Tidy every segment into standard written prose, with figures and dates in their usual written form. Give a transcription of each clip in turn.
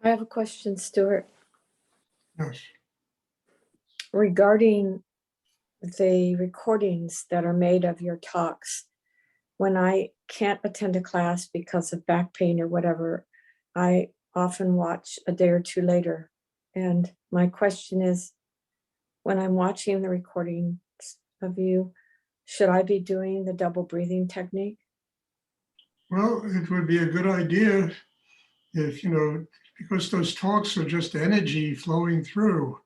I have a question, Stuart, Yes. regarding the recordings that are made of your talks. When I can't attend a class because of back pain or whatever, I often watch a day or two later. And my question is, when I'm watching the recordings of you, should I be doing the double breathing technique? Well, it would be a good idea if, because those talks are just energy flowing through.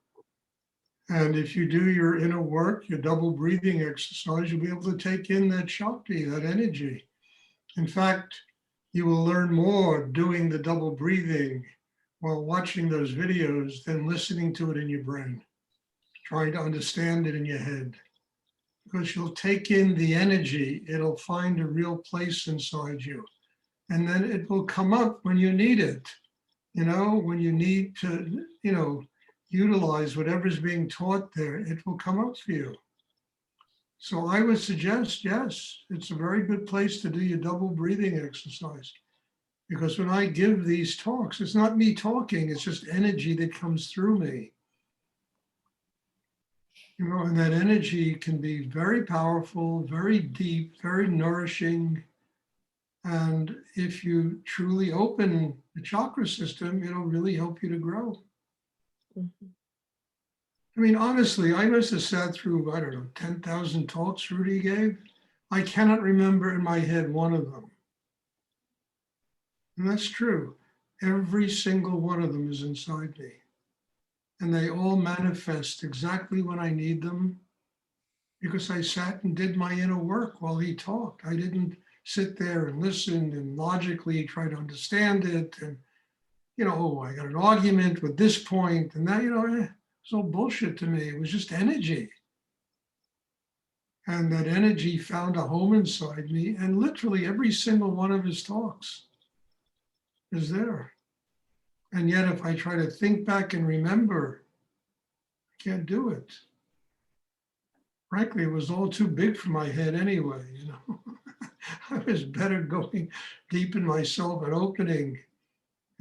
And if you do your inner work, your double breathing exercise, you'll be able to take in that Shakti, that energy. In fact, you will learn more doing the double breathing while watching those videos than listening to it in your brain, trying to understand it in your head. Because you'll take in the energy, it'll find a real place inside you. And then it will come up when you need it, when you need to, utilize whatever's being taught there, it will come up for you. So I would suggest, yes, it's a very good place to do your double breathing exercise. Because when I give these talks, it's not me talking, it's just energy that comes through me. And that energy can be very powerful, very deep, very nourishing. And if you truly open the chakra system, it'll really help you to grow. Mm-hmm. I mean, honestly, I must have sat through, 10,000 talks Rudy gave. I cannot remember in my head one of them. And that's true. Every single one of them is inside me. And they all manifest exactly when I need them, because I sat and did my inner work while he talked. I didn't sit there and listen and logically try to understand it. And, I got an argument with this point and that, it's all bullshit to me. It was just energy. And that energy found a home inside me. And literally every single one of his talks is there. And yet, if I try to think back and remember, I can't do it. Frankly, it was all too big for my head anyway, I was better going deep in myself and opening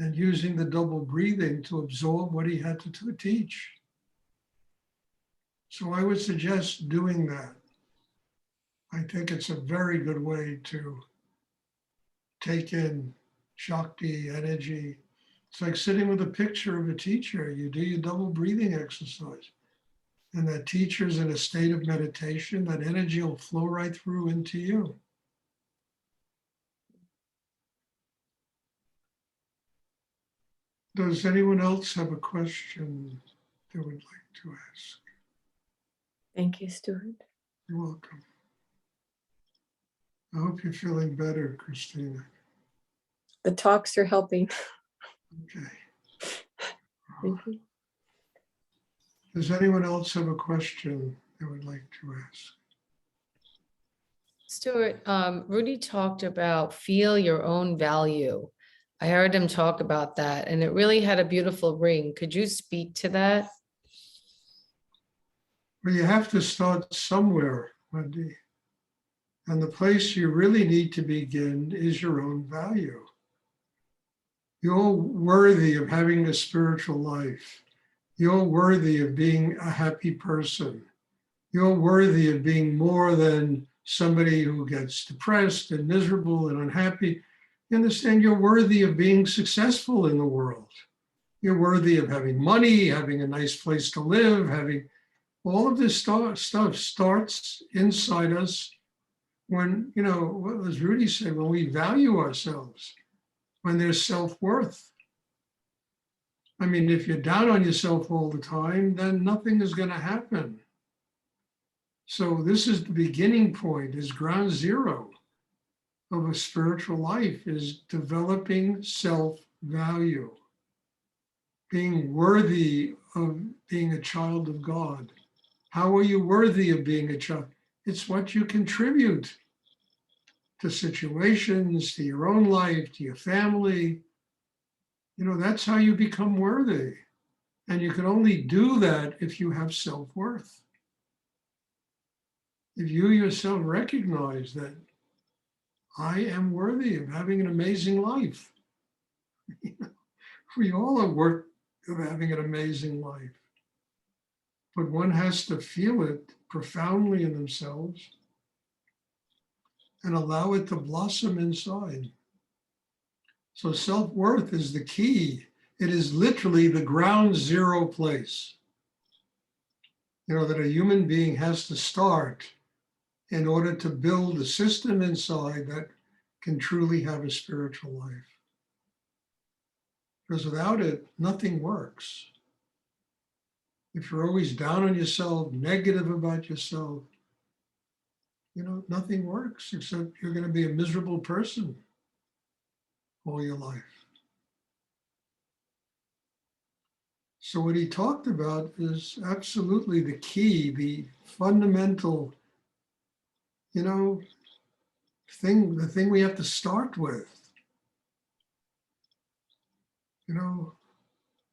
and using the double breathing to absorb what he had to teach. So I would suggest doing that. I think it's a very good way to take in Shakti, energy. It's like sitting with a picture of a teacher. You do your double breathing exercise. And that teacher's in a state of meditation, that energy will flow right through into you. Does anyone else have a question they would like to ask? Thank you, Stuart. You're welcome. I hope you're feeling better, Christina. The talks are helping. Okay. Thank you. Does anyone else have a question they would like to ask? Stuart, Rudy talked about feel your own value. I heard him talk about that, and it really had a beautiful ring. Could you speak to that? Well, you have to start somewhere, Wendy. And the place you really need to begin is your own value. You're worthy of having a spiritual life. You're worthy of being a happy person. You're worthy of being more than somebody who gets depressed and miserable and unhappy. You understand, you're worthy of being successful in the world. You're worthy of having money, having a nice place to live, having all of this stuff starts inside us when, as Rudy said, when we value ourselves, when there's self-worth. I mean, if you're down on yourself all the time, then nothing is going to happen. So this is the beginning point, is ground zero of a spiritual life, is developing self-value, being worthy of being a child of God. How are you worthy of being a child? It's what you contribute to situations, to your own life, to your family. That's how you become worthy. And you can only do that if you have self-worth. If you yourself recognize that I am worthy of having an amazing life. We all are worth of having an amazing life, but one has to feel it profoundly in themselves and allow it to blossom inside. So self-worth is the key. It is literally the ground zero place, that a human being has to start in order to build a system inside that can truly have a spiritual life. Because without it, nothing works. If you're always down on yourself, negative about yourself, nothing works except you're going to be a miserable person all your life. So what he talked about is absolutely the key, the fundamental, the thing we have to start with,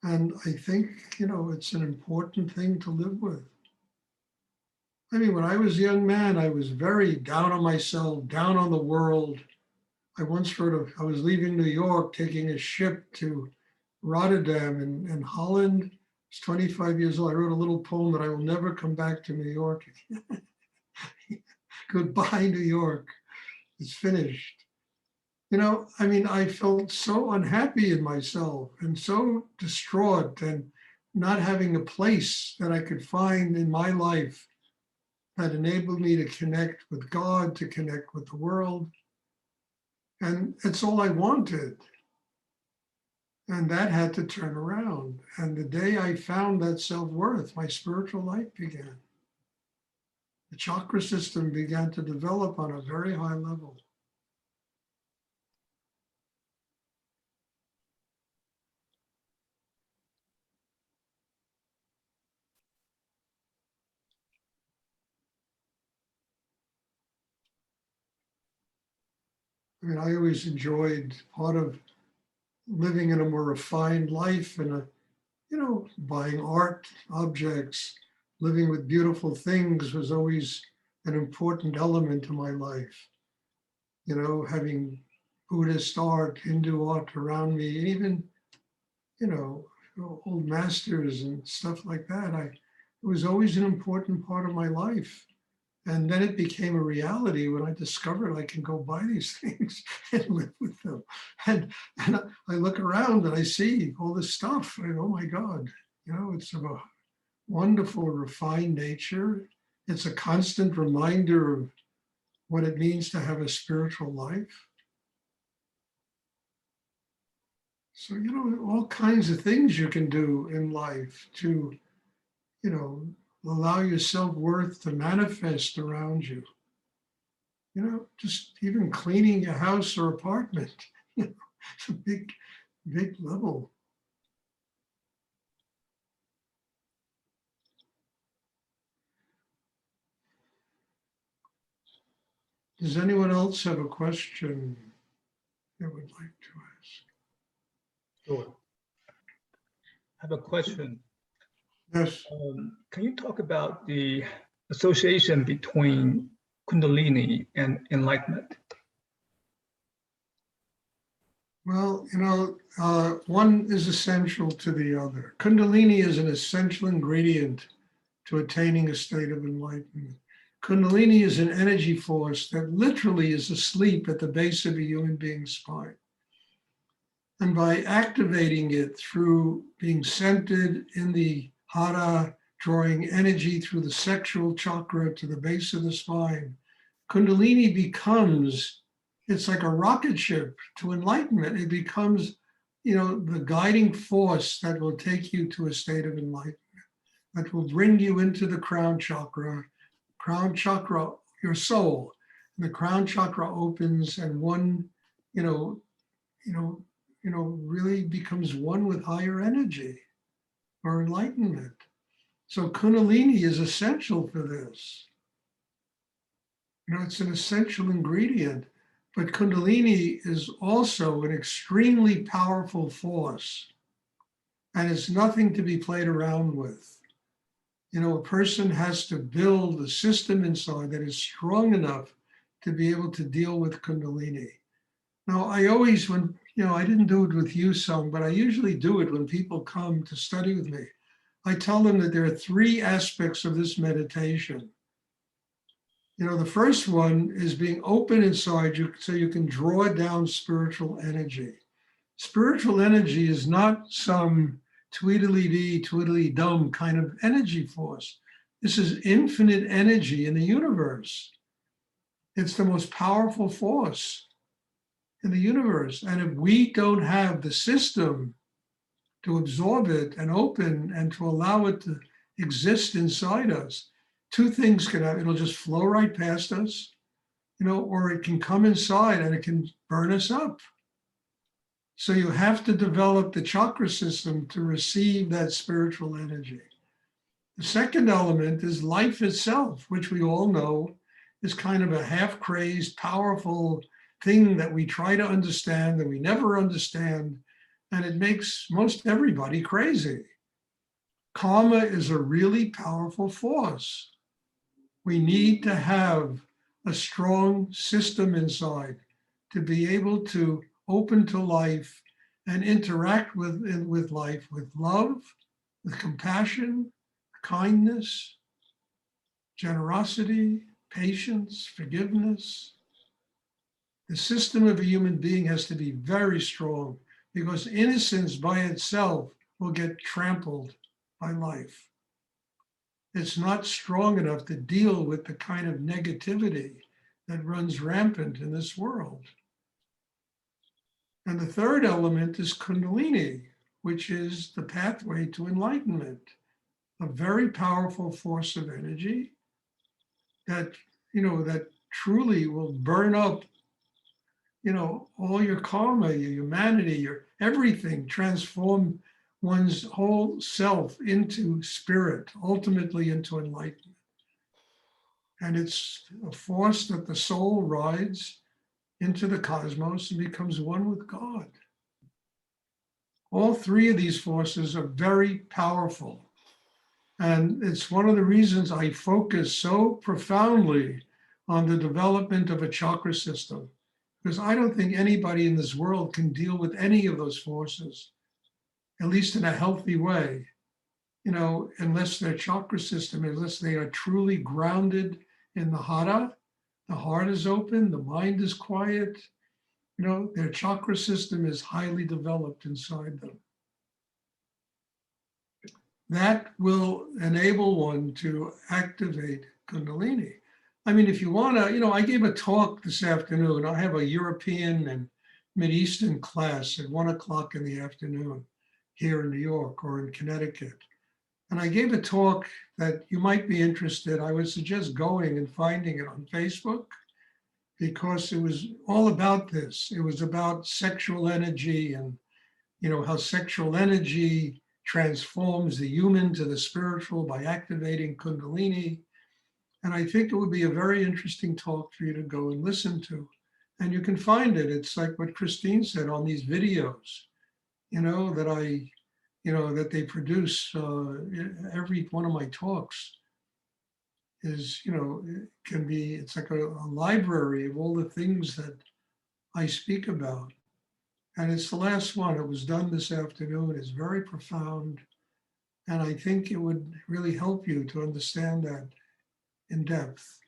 and I think, it's an important thing to live with. I mean, when I was a young man, I was very down on myself, down on the world. I once I was leaving New York, taking a ship to Rotterdam in Holland. I was 25 years old. I wrote a little poem that I will never come back to New York again. Goodbye, New York. It's finished. I felt so unhappy in myself and so distraught and not having a place that I could find in my life that enabled me to connect with God, to connect with the world. And it's all I wanted. And that had to turn around. And the day I found that self-worth, my spiritual life began. The chakra system began to develop on a very high level. I mean, I always enjoyed part of living in a more refined life and buying art objects, living with beautiful things was always an important element to my life. Having Buddhist art, Hindu art around me, and even, old masters and stuff like that. It was always an important part of my life. And then it became a reality when I discovered I can go buy these things and live with them. And I look around and I see all this stuff. And oh my God, it's of a wonderful, refined nature. It's a constant reminder of what it means to have a spiritual life. So, all kinds of things you can do in life to, allow your self-worth to manifest around you. Just even cleaning your house or apartment, it's a big, big level. Does anyone else have a question they would like to ask? Sure. I have a question. Yes. Can you talk about the association between Kundalini and enlightenment? Well, one is essential to the other. Kundalini is an essential ingredient to attaining a state of enlightenment. Kundalini is an energy force that literally is asleep at the base of a human being's spine. And by activating it through being centered in the hara, drawing energy through the sexual chakra to the base of the spine, Kundalini becomes, it's like a rocket ship to enlightenment. It becomes, the guiding force that will take you to a state of enlightenment, that will bring you into the crown chakra, your soul. The crown chakra opens and one, really becomes one with higher energy or enlightenment. So Kundalini is essential for this. It's an essential ingredient, but Kundalini is also an extremely powerful force, and it's nothing to be played around with. A person has to build a system inside that is strong enough to be able to deal with Kundalini. Now, I always, when I didn't do it with you, Sung, but I usually do it when people come to study with me. I tell them that there are three aspects of this meditation. The first one is being open inside you so you can draw down spiritual energy. Spiritual energy is not some tweedledee, tweedledum kind of energy force. This is infinite energy in the universe. It's the most powerful force in the universe. And if we don't have the system to absorb it and open and to allow it to exist inside us, two things can happen. It'll just flow right past us, or it can come inside and it can burn us up. So you have to develop the chakra system to receive that spiritual energy. The second element is life itself, which we all know is kind of a half-crazed, powerful thing that we try to understand that we never understand, and it makes most everybody crazy. Karma is a really powerful force. We need to have a strong system inside to be able to open to life and interact with life with love, with compassion, kindness, generosity, patience, forgiveness. The system of a human being has to be very strong because innocence by itself will get trampled by life. It's not strong enough to deal with the kind of negativity that runs rampant in this world. And the third element is Kundalini, which is the pathway to enlightenment, a very powerful force of energy that, that truly will burn up, all your karma, your humanity, your everything, transform one's whole self into spirit, ultimately into enlightenment. And it's a force that the soul rides into the cosmos and becomes one with God. All three of these forces are very powerful. And it's one of the reasons I focus so profoundly on the development of a chakra system, because I don't think anybody in this world can deal with any of those forces, at least in a healthy way, unless their chakra system, unless they are truly grounded in the hara, the heart is open, the mind is quiet, their chakra system is highly developed inside them. That will enable one to activate Kundalini. I mean, if you want to, I gave a talk this afternoon. I have a European and Mideastern class at 1:00 in the afternoon here in New York or in Connecticut. And I gave a talk that you might be interested. I would suggest going and finding it on Facebook because it was all about this. It was about sexual energy and, how sexual energy transforms the human to the spiritual by activating Kundalini. And I think it would be a very interesting talk for you to go and listen to. And you can find it. It's like what Christine said on these videos, that they produce. Every one of my talks is, it can be, it's like a library of all the things that I speak about. And it's the last one. It was done this afternoon. It's very profound. And I think it would really help you to understand that in depth.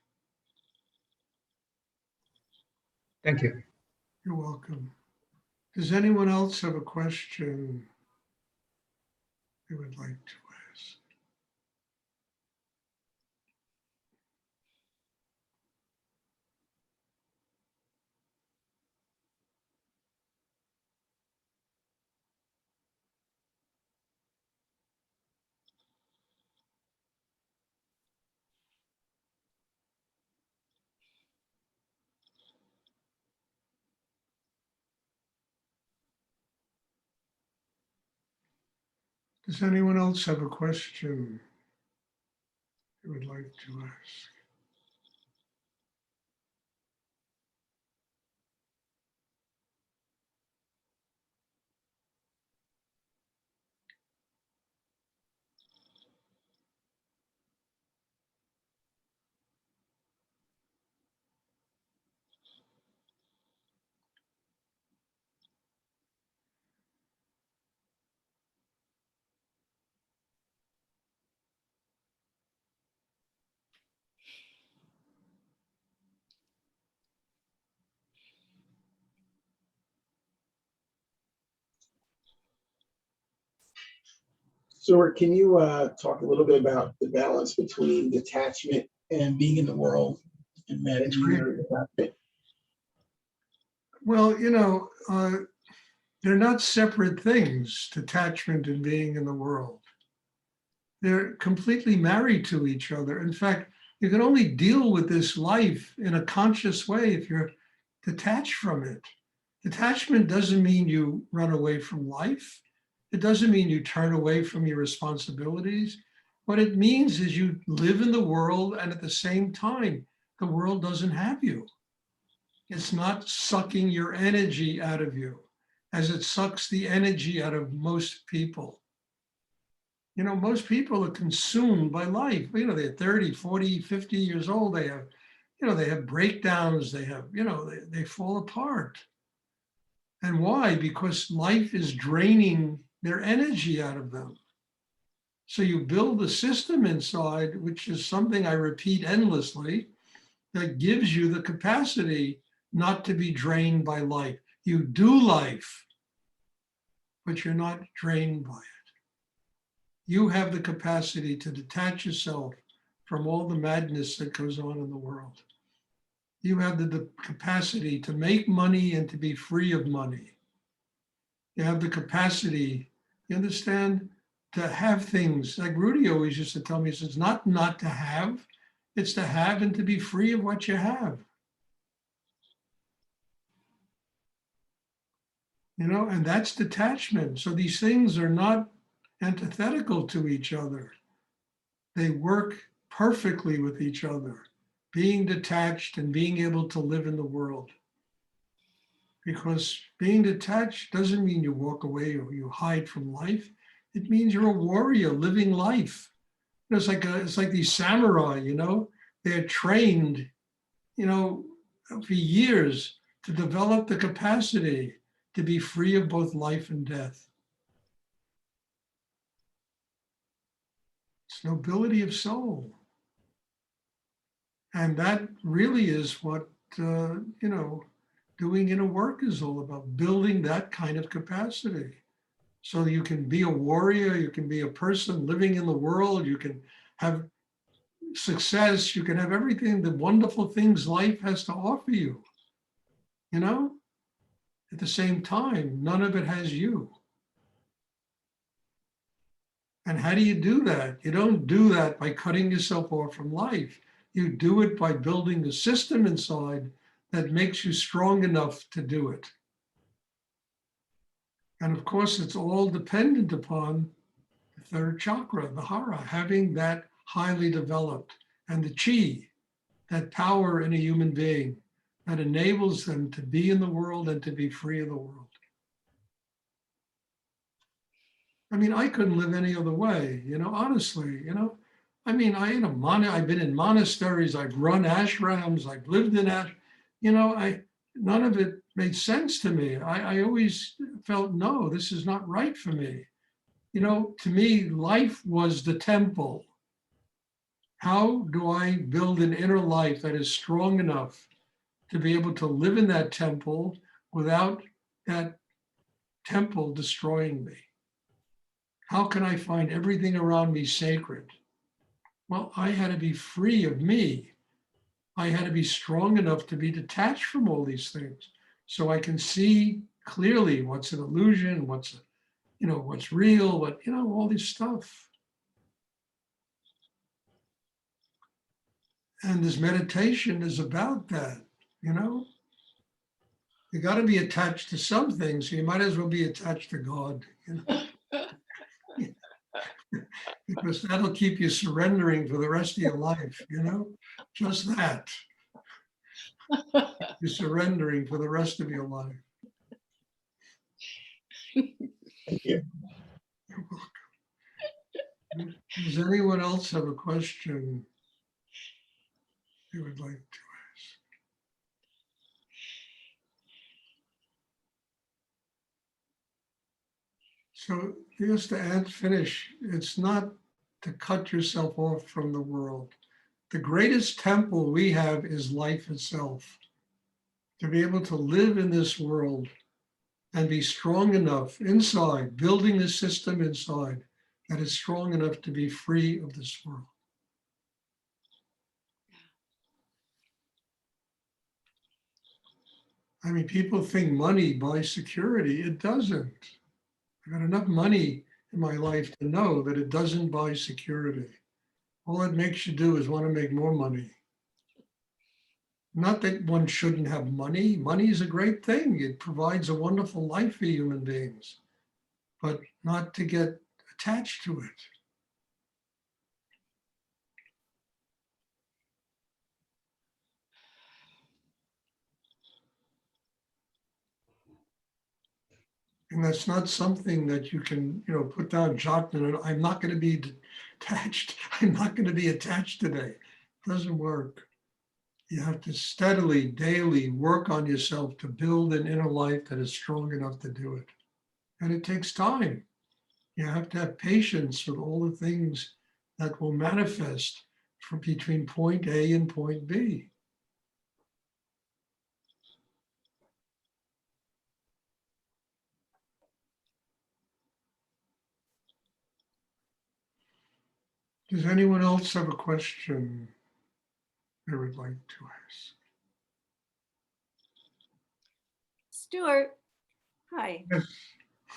Thank you. You're welcome. Does anyone else have a question they would like to ask? Does anyone else have a question they would like to ask? Stuart, can you talk a little bit about the balance between detachment and being in the world and managing your detachment? Well, they're not separate things, detachment and being in the world. They're completely married to each other. In fact, you can only deal with this life in a conscious way if you're detached from it. Detachment doesn't mean you run away from life. It doesn't mean you turn away from your responsibilities. What it means is you live in the world, and at the same time, the world doesn't have you. It's not sucking your energy out of you as it sucks the energy out of most people. Most people are consumed by life. They're 30, 40, 50 years old. They have breakdowns. They have, they fall apart. And why? Because life is draining their energy out of them. So you build a system inside, which is something I repeat endlessly, that gives you the capacity not to be drained by life. You do life, but you're not drained by it. You have the capacity to detach yourself from all the madness that goes on in the world. You have the capacity to make money and to be free of money. You have the capacity, you understand, to have things. Like Rudy always used to tell me, he says, not to have, it's to have and to be free of what you have. And that's detachment. So these things are not antithetical to each other. They work perfectly with each other, being detached and being able to live in the world. Because being detached doesn't mean you walk away or you hide from life. It means you're a warrior living life. It's like these samurai, they're trained, for years to develop the capacity to be free of both life and death. It's nobility of soul. And that really is what, doing inner work is all about, building that kind of capacity. So you can be a warrior, you can be a person living in the world, you can have success, you can have everything, the wonderful things life has to offer you. At the same time, none of it has you. And how do you do that? You don't do that by cutting yourself off from life. You do it by building a system inside that makes you strong enough to do it. And of course, it's all dependent upon the third chakra, the hara, having that highly developed, and the chi, that power in a human being that enables them to be in the world and to be free of the world. I couldn't live any other way, honestly, I've been in monasteries, I've run ashrams, I've lived in none of it made sense to me. I always felt, no, this is not right for me. To me, life was the temple. How do I build an inner life that is strong enough to be able to live in that temple without that temple destroying me? How can I find everything around me sacred? Well, I had to be free of me. I had to be strong enough to be detached from all these things so I can see clearly what's an illusion, what's real, all this stuff. And this meditation is about that, You got to be attached to something, so you might as well be attached to God, because that'll keep you surrendering for the rest of your life, just that. You're surrendering for the rest of your life. Thank you. You're welcome. Does anyone else have a question they would like to ask? So just to finish, it's not to cut yourself off from the world. The greatest temple we have is life itself. To be able to live in this world and be strong enough inside, building the system inside, that is strong enough to be free of this world. I mean, people think money buys security. It doesn't. I've got enough money in my life to know that it doesn't buy security. All it makes you do is want to make more money. Not that one shouldn't have money. Money is a great thing. It provides a wonderful life for human beings, but not to get attached to it. And that's not something that you can, put down, jot, and I'm not going to be detached. I'm not going to be attached today. It doesn't work. You have to steadily, daily work on yourself to build an inner life that is strong enough to do it. And it takes time. You have to have patience with all the things that will manifest from between point A and point B. Does anyone else have a question they would like to ask? Stuart, hi. Yes.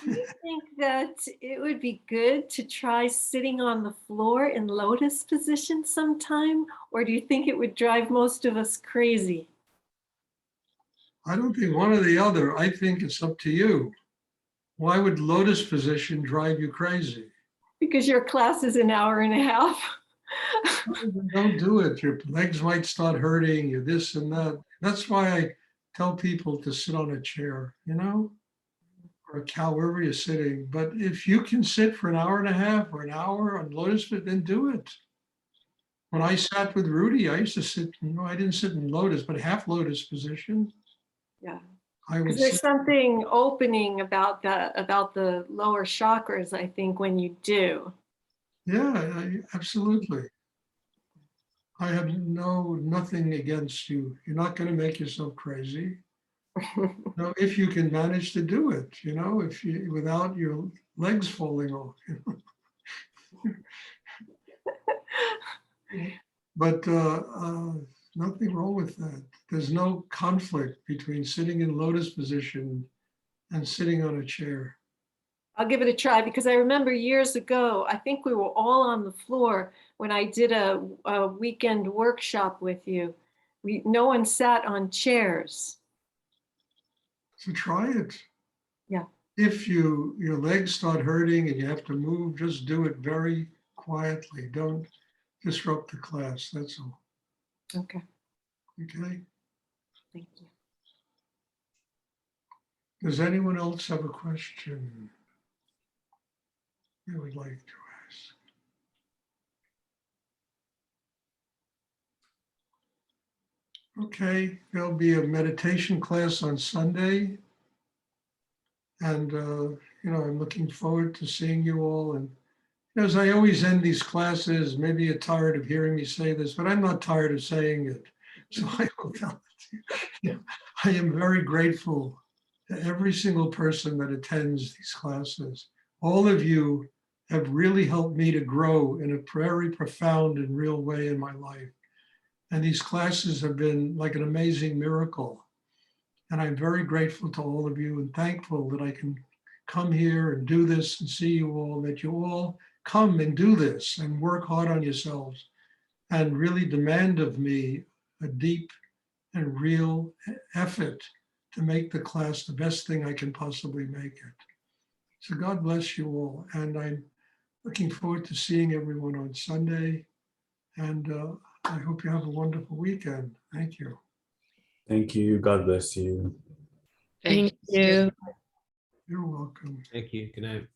Do you think that it would be good to try sitting on the floor in lotus position sometime? Or do you think it would drive most of us crazy? I don't think one or the other. I think it's up to you. Why would lotus position drive you crazy? Because your class is an hour and a half. Don't do it. Your legs might start hurting, you this and that. That's why I tell people to sit on a chair, or a cow, wherever you're sitting. But if you can sit for an hour and a half or an hour on lotus, then do it. When I sat with Rudy, I used to sit, I didn't sit in lotus, but half lotus position. Yeah. I would Because there's sit, something opening about the lower chakras, I think, when you do. yeah, absolutely. I have nothing against you. You're not going to make yourself crazy. If you can manage to do it, if you without your legs falling off. But nothing wrong with that. There's no conflict between sitting in lotus position and sitting on a chair. I'll give it a try because I remember years ago, I think we were all on the floor when I did a weekend workshop with you. No one sat on chairs. So try it. Yeah. If your legs start hurting and you have to move, just do it very quietly. Don't disrupt the class. That's all. Okay. Okay. Thank you. Does anyone else have a question they would like to ask? Okay, there'll be a meditation class on Sunday. And, I'm looking forward to seeing you all. And as I always end these classes, maybe you're tired of hearing me say this, but I'm not tired of saying it. So I will tell you, I am very grateful to every single person that attends these classes. All of you have really helped me to grow in a very profound and real way in my life. And these classes have been like an amazing miracle. And I'm very grateful to all of you and thankful that I can come here and do this and see you all, that you all come and do this and work hard on yourselves and really demand of me a deep and real effort to make the class the best thing I can possibly make it. So God bless you all. And I'm looking forward to seeing everyone on Sunday. And I hope you have a wonderful weekend. Thank you. Thank you. God bless you. Thank you. You're welcome. Thank you. Good night.